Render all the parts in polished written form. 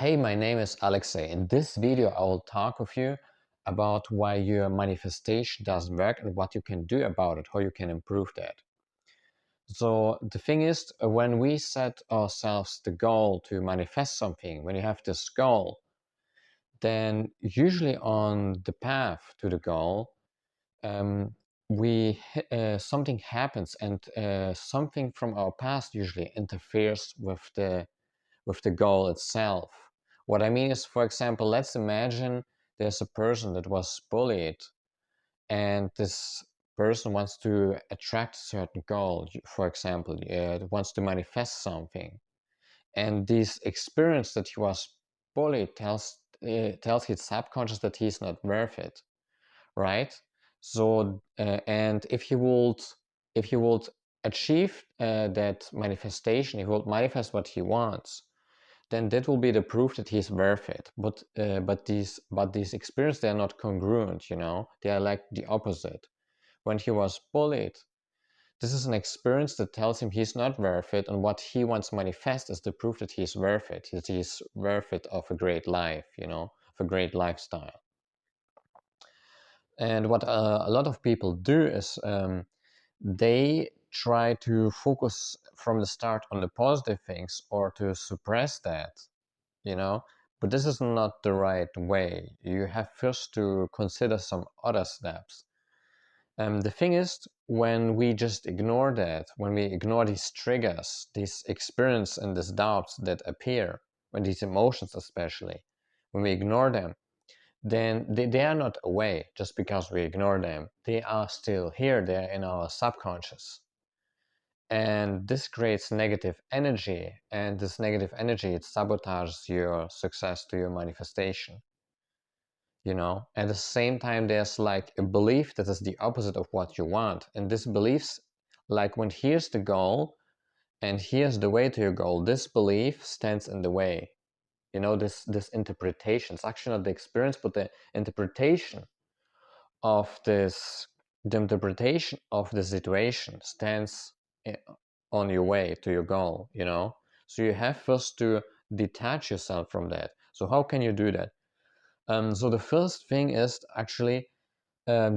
Hey, my name is Alexei. In this video, I will talk with you about why your manifestation doesn't work and what you can do about it, how you can improve that. So the thing is, when we set ourselves the goal to manifest something, when you have this goal, then usually on the path to the goal, um, something happens and something from our past usually interferes with the goal itself. What I mean is, for example, let's imagine there's a person that was bullied and this person wants to attract a certain goal, for example, wants to manifest something. And this experience that he was bullied tells his subconscious that he's not worth it, right? So, and if he would achieve that manifestation, if he would manifest what he wants, then that will be the proof that he's worth it. But these experiences, they are not congruent, you know. They are like the opposite. When he was bullied, this is an experience that tells him he's not worth it, and what he wants to manifest is the proof that he's worth it. That he's worth it of a great life, you know, of a great lifestyle. And what a lot of people do is they try to focus from the start on the positive things or to suppress that, you know. But this is not the right way. You have first to consider some other steps. The thing is, when we just ignore that, when we ignore these triggers, these experience and these doubts that appear, when these emotions especially, when we ignore them, then they are not away just because we ignore them. They are still here, they're in our subconscious. And this creates negative energy, and this negative energy, it sabotages your success to your manifestation, you know. At the same time, there's like a belief that is the opposite of what you want, and this beliefs, like when here's the goal and here's the way to your goal, this belief stands in the way, you know. This interpretation, it's actually not the experience but the interpretation of this, the interpretation of the situation stands on your way to your goal, you know. So you have first to detach yourself from that. So how can you do that? So the first thing is actually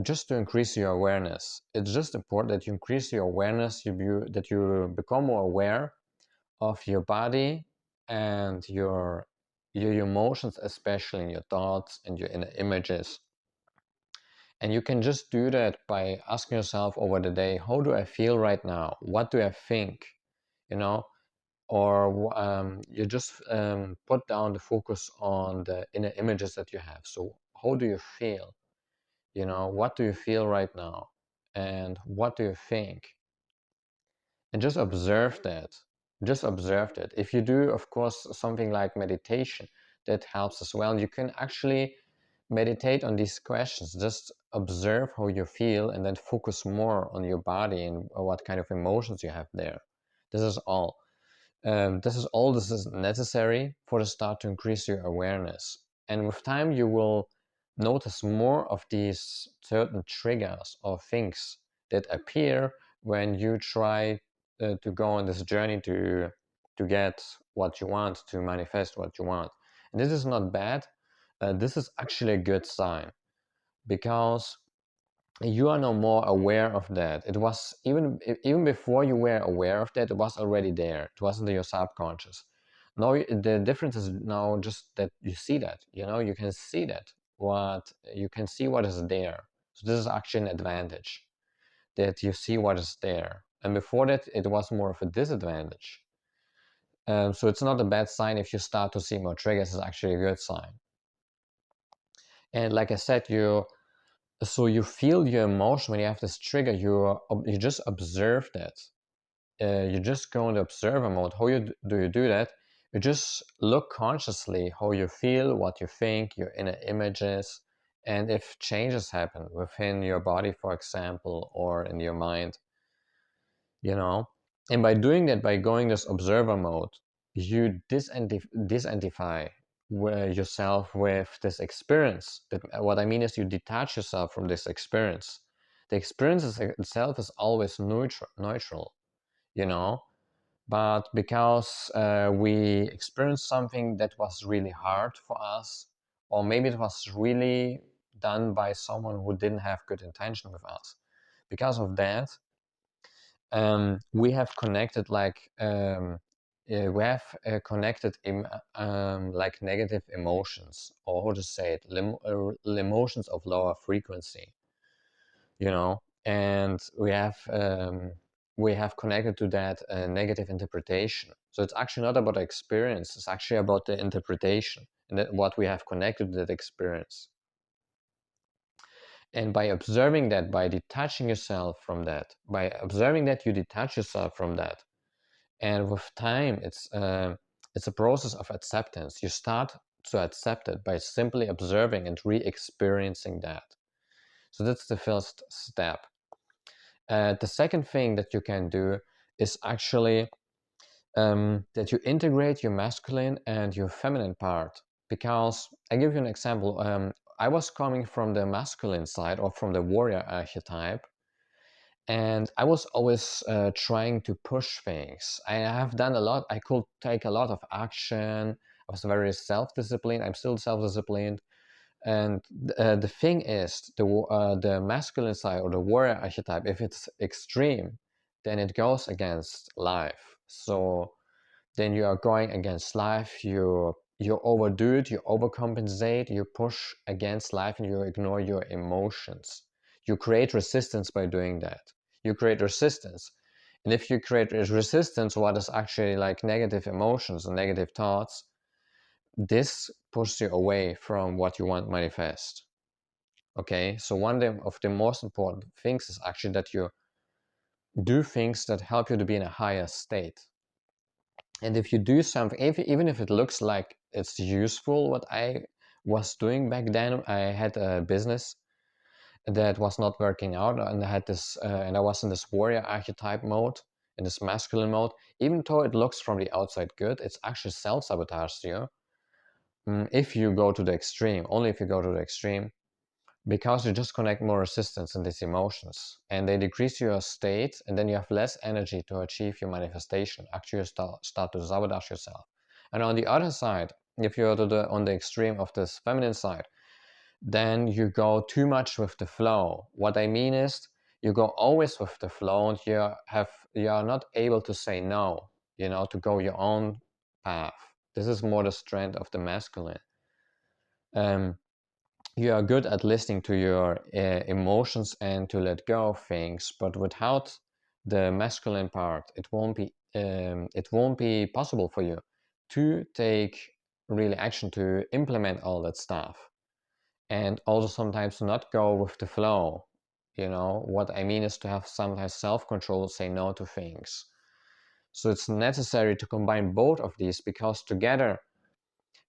just to increase your awareness. It's just important that you increase your awareness, that you become more aware of your body and your emotions, especially in your thoughts and your inner images. And you can just do that by asking yourself over the day, how do I feel right now? What do I think? You know, or you just put down the focus on the inner images that you have. So how do you feel? You know, what do you feel right now? And what do you think? And just observe that. Just observe that. If you do, of course, something like meditation, that helps as well. You can actually meditate on these questions. Just observe how you feel and then focus more on your body and what kind of emotions you have there. This is all. This is necessary for the start to increase your awareness. And with time, you will notice more of these certain triggers or things that appear when you try to go on this journey to get what you want, to manifest what you want. And this is not bad. This is actually a good sign, because you are no more aware of that. It was even before you were aware of that, it was already there. It wasn't in your subconscious. Now the difference is now just that you see that, you know, you can see that, what you can see what is there. So this is actually an advantage, that you see what is there. And before that, it was more of a disadvantage. So it's not a bad sign if you start to see more triggers. It's actually a good sign. And like I said, you feel your emotion when you have this trigger. You just observe that. You just go into observer mode. How do you do that? You just look consciously how you feel, what you think, your inner images, and if changes happen within your body, for example, or in your mind, you know. And by doing that, by going this observer mode, you disidentify yourself with this experience. What I mean is, you detach yourself from this experience. The experience itself is always neutral, you know. But because we experienced something that was really hard for us, or maybe it was really done by someone who didn't have good intention with us, because of that, we have connected connected like negative emotions, or how to say it, emotions of lower frequency, and we have connected to that negative interpretation. So it's actually not about the experience; it's actually about the interpretation and that what we have connected to that experience. And by observing that, by detaching yourself from that, by observing that you detach yourself from that, and with time, it's a process of acceptance. You start to accept it by simply observing and re-experiencing that. So that's the first step. The second thing that you can do is actually that you integrate your masculine and your feminine part. Because I give you an example. I was coming from the masculine side, or from the warrior archetype, and I was always trying to push things. I have done a lot. I could take a lot of action. I was very self-disciplined. I'm still self-disciplined. And the thing is, the masculine side, or the warrior archetype, if it's extreme, then it goes against life. So then you are going against life. You overdo it. You overcompensate. You push against life, and you ignore your emotions. You create resistance by doing that. You create resistance, and if you create resistance, what is actually like negative emotions and negative thoughts, this pushes you away from what you want to manifest. Okay, so one of the most important things is actually that you do things that help you to be in a higher state. And if you do something, even if it looks like it's useful, what I was doing back then, I had a business that was not working out, and I had this, and I was in this warrior archetype mode, in this masculine mode. Even though it looks from the outside good, it's actually self-sabotage you. If you go to the extreme, only if you go to the extreme, because you just connect more resistance in these emotions, and they decrease your state, and then you have less energy to achieve your manifestation. Actually, you start to sabotage yourself. And on the other side, if you're on the extreme of this feminine side, then you go too much with the flow. What I mean is, you go always with the flow, and you are not able to say no, to go your own path. This is more the strength of the masculine. Um, you are good at listening to your emotions and to let go of things, but without the masculine part, it won't be possible for you to take really action to implement all that stuff, and also sometimes not go with the flow. What I mean is to have sometimes self-control, say no to things. So it's necessary to combine both of these, because together,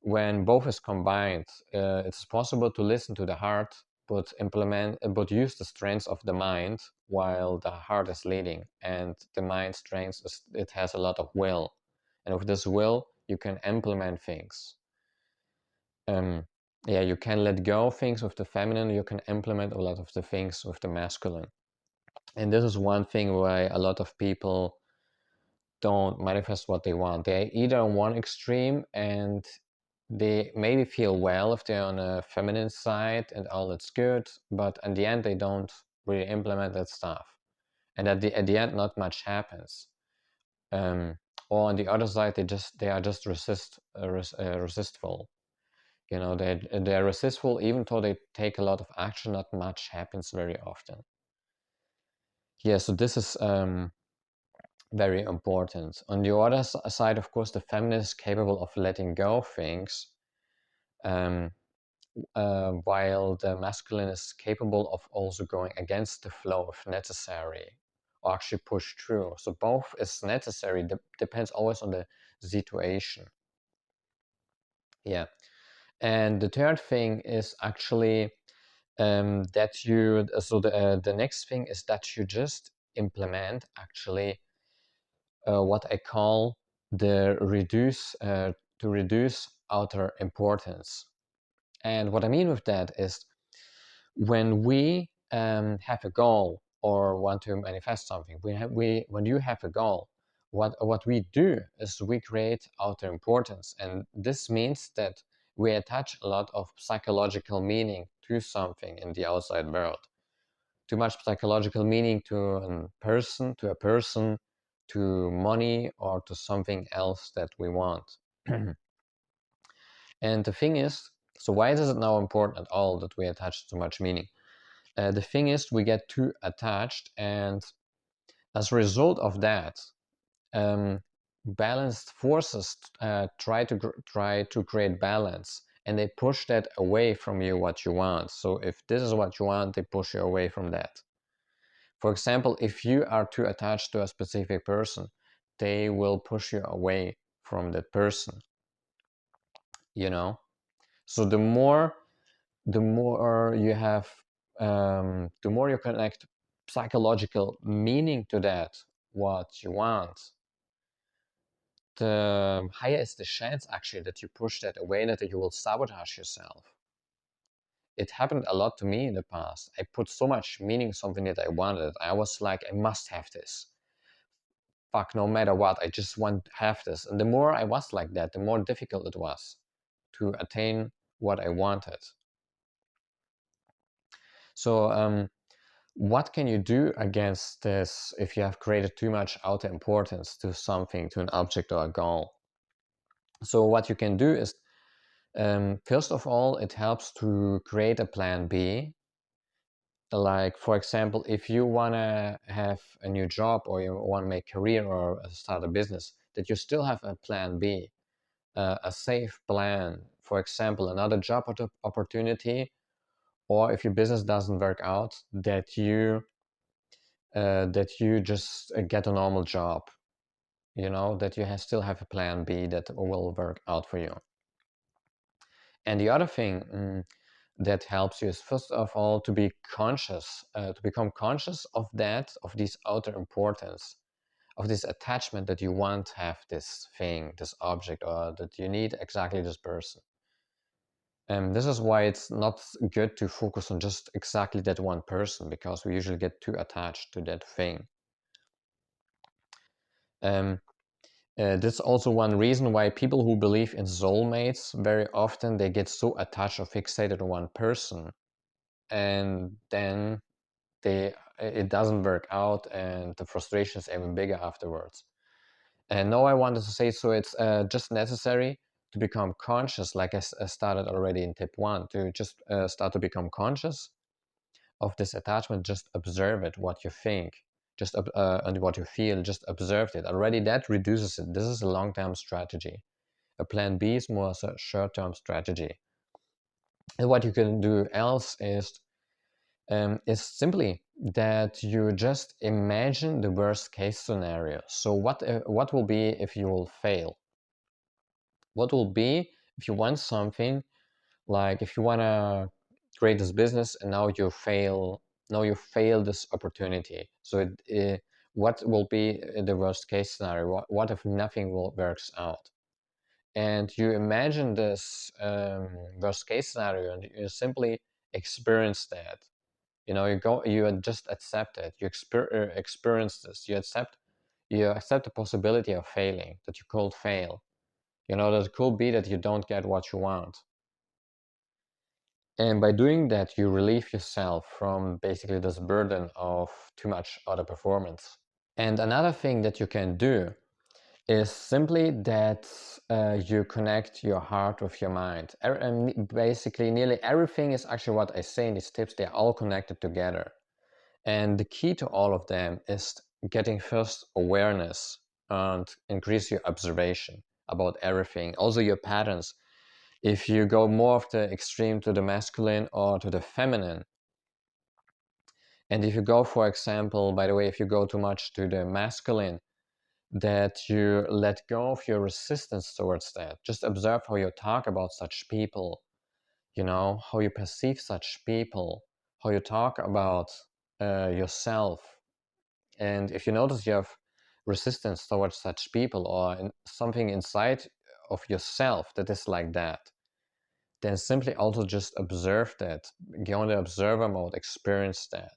when both is combined, it's possible to listen to the heart, but use the strengths of the mind while the heart is leading. And the mind strength it has a lot of will, and with this will, you can implement things. Yeah, you can let go of things with the feminine. You can implement a lot of the things with the masculine. And this is one thing why a lot of people don't manifest what they want. They're either on one extreme, and they maybe feel well if they're on a feminine side and all that's good, but in the end they don't really implement that stuff, and at the end not much happens. Or on the other side, they are just resistful. They're resistful, even though they take a lot of action. Not much happens very often. Yeah, so this is very important. On the other side, of course, the feminine is capable of letting go of things, um, while the masculine is capable of also going against the flow if necessary, or actually push through. So both is necessary. Depends always on the situation. Yeah. And the third thing is actually the next thing is that you just implement actually what I call the to reduce outer importance. And what I mean with that is, when we have a goal or want to manifest something, when you have a goal, what we do is we create outer importance, and this means that we attach a lot of psychological meaning to something in the outside world. Too much psychological meaning to a person, to money, or to something else that we want. And the thing is, so why is it now important at all that we attach too much meaning? The thing is, we get too attached, and as a result of that, balanced forces try to create balance, and they push that away from you what you want. So if this is what you want, they push you away from that. For example, if you are too attached to a specific person, they will push you away from that person, you know? So the more you have, the more you connect psychological meaning to that, what you want, the higher is the chance actually that you push that away, that you will sabotage yourself. It happened a lot to me in the past. I put so much meaning in something that I wanted. I was like, I must have this. Fuck, no matter what, I just want to have this. And the more I was like that, the more difficult it was to attain what I wanted. So what can you do against this if you have created too much outer importance to something, to an object or a goal? So what you can do is, first of all, it helps to create a plan B. Like, for example, if you want to have a new job, or you want to make a career or start a business, that you still have a plan B, a safe plan. For example, another job opportunity, or if your business doesn't work out, that you just get a normal job, that you still have a plan B that will work out for you. And the other thing that helps you is, first of all, to be conscious, to become conscious of this outer importance, of this attachment that you want to have this thing, this object, or that you need exactly this person. And this is why it's not good to focus on just exactly that one person, because we usually get too attached to that thing. That's also one reason why people who believe in soulmates, very often they get so attached or fixated on one person, and then it doesn't work out, and the frustration is even bigger afterwards. And now I wanted to say, so it's just necessary to become conscious, like I started already in tip 1, to just start to become conscious of this attachment. Just observe it, what you think, and what you feel, just observe it. Already that reduces it. This is a long-term strategy. A plan B is more a short-term strategy. And what you can do else is simply that you just imagine the worst case scenario. So what will be if you will fail? What will be if you want something, like if you want to create this business and now you fail, this opportunity? So what will be the worst case scenario? What if nothing works out? And you imagine this worst case scenario, and you simply experience that. You just accept it. You experience this. You accept the possibility of failing, that you could fail. That it could be that you don't get what you want. And by doing that, you relieve yourself from basically this burden of too much other performance. And another thing that you can do is simply that you connect your heart with your mind. And basically, nearly everything is actually what I say in these tips. They're all connected together. And the key to all of them is getting first awareness and increase your observation about everything. Also your patterns. If you go more of the extreme to the masculine or to the feminine, and if you go, for example, by the way, if you go too much to the masculine, that you let go of your resistance towards that. Just observe how you talk about such people, how you perceive such people, how you talk about yourself. And if you notice you have resistance towards such people, or something inside of yourself that is like that, then simply also just observe that. Go into observer mode, experience that.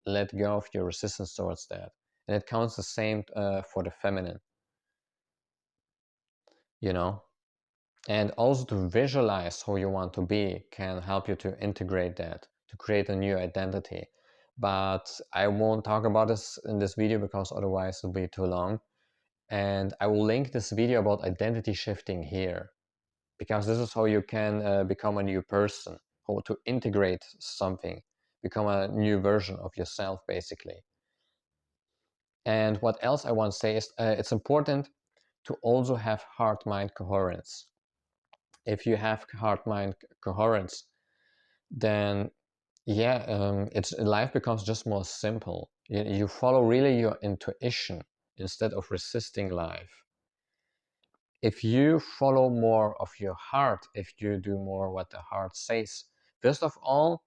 Let go of your resistance towards that. And it counts the same for the feminine. you know. And also to visualize who you want to be can help you to integrate that, to create a new identity. But I won't talk about this in this video because otherwise it'll be too long. And I will link this video about identity shifting here, because this is how you can become a new person, how to integrate something, become a new version of yourself, basically. And what else I want to say is it's important to also have heart-mind coherence. If you have heart-mind coherence, then yeah, it's life becomes just more simple. You follow really your intuition instead of resisting life. If you follow more of your heart, if you do more what the heart says, first of all,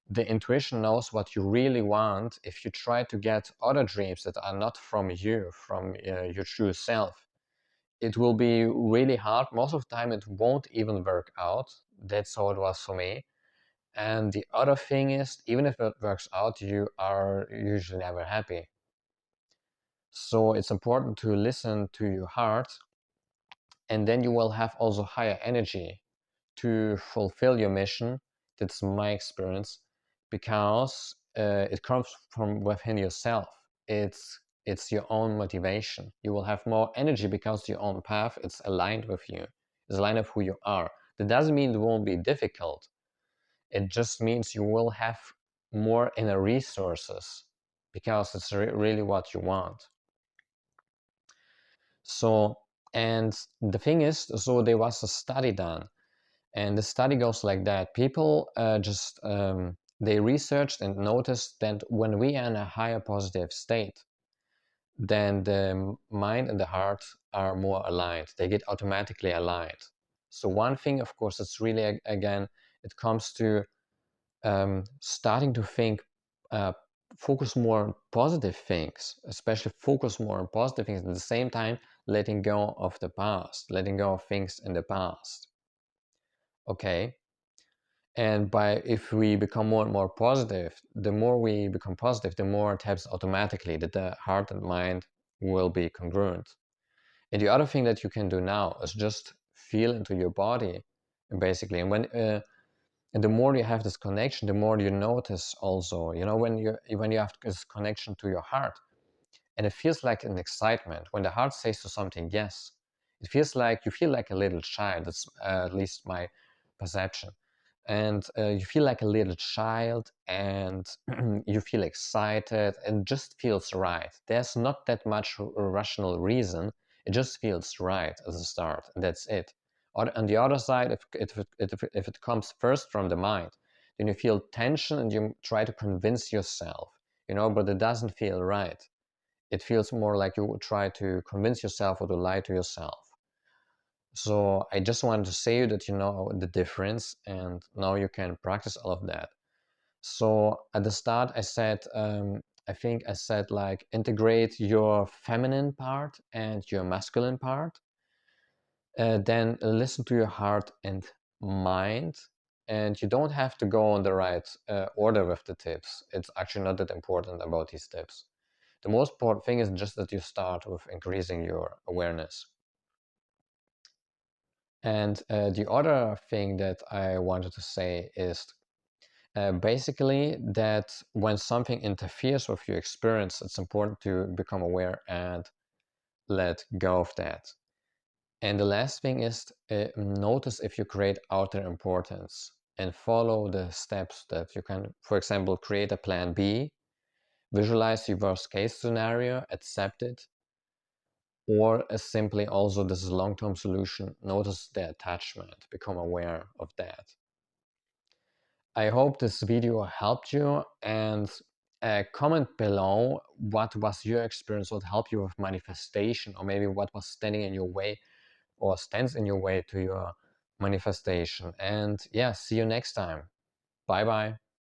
the intuition knows what you really want. If you try to get other dreams that are not from you, from your true self, it will be really hard. Most of the time, it won't even work out. That's how it was for me. And the other thing is, even if it works out, you are usually never happy. So it's important to listen to your heart, and then you will have also higher energy to fulfill your mission. That's my experience, because it comes from within yourself. It's your own motivation. You will have more energy because your own path, it's aligned with you. It's aligned with who you are. That doesn't mean it won't be difficult. It just means you will have more inner resources because it's really what you want. So, and the thing is, so there was a study done, and the study goes like that. People they researched and noticed that when we are in a higher positive state, then the mind and the heart are more aligned. They get automatically aligned. So one thing, of course, it's really, again, it comes to starting to think, uh, focus more on positive things, especially focus more on positive things, at the same time letting go of the past, letting go of things in the past. Okay. And by if we become more and more positive, the more we become positive, the more it happens automatically that the heart and mind will be congruent. And the other thing that you can do now is just feel into your body, basically. And the more you have this connection, the more you notice also, when you have this connection to your heart, and it feels like an excitement when the heart says to something yes. It feels like you feel like a little child. That's at least my perception. And you feel like a little child, and you feel excited, and just feels right. There's not that much rational reason. It just feels right at the start, and that's it. On the other side, if it comes first from the mind, then you feel tension and you try to convince yourself, but it doesn't feel right. It feels more like you try to convince yourself or to lie to yourself. So I just wanted to say that you know the difference, and now you can practice all of that. So at the start, I think I said like integrate your feminine part and your masculine part. Then listen to your heart and mind. And you don't have to go on the right order with the tips. It's actually not that important about these tips. The most important thing is just that you start with increasing your awareness. And the other thing that I wanted to say is basically that when something interferes with your experience, it's important to become aware and let go of that. And the last thing is notice if you create outer importance and follow the steps that you can, for example, create a plan B, visualize your worst case scenario, accept it, or simply also this is a long-term solution, notice the attachment, become aware of that. I hope this video helped you, and comment below what was your experience, what helped you with manifestation, or maybe what was standing in your way or stands in your way to your manifestation. And yeah, see you next time. Bye bye.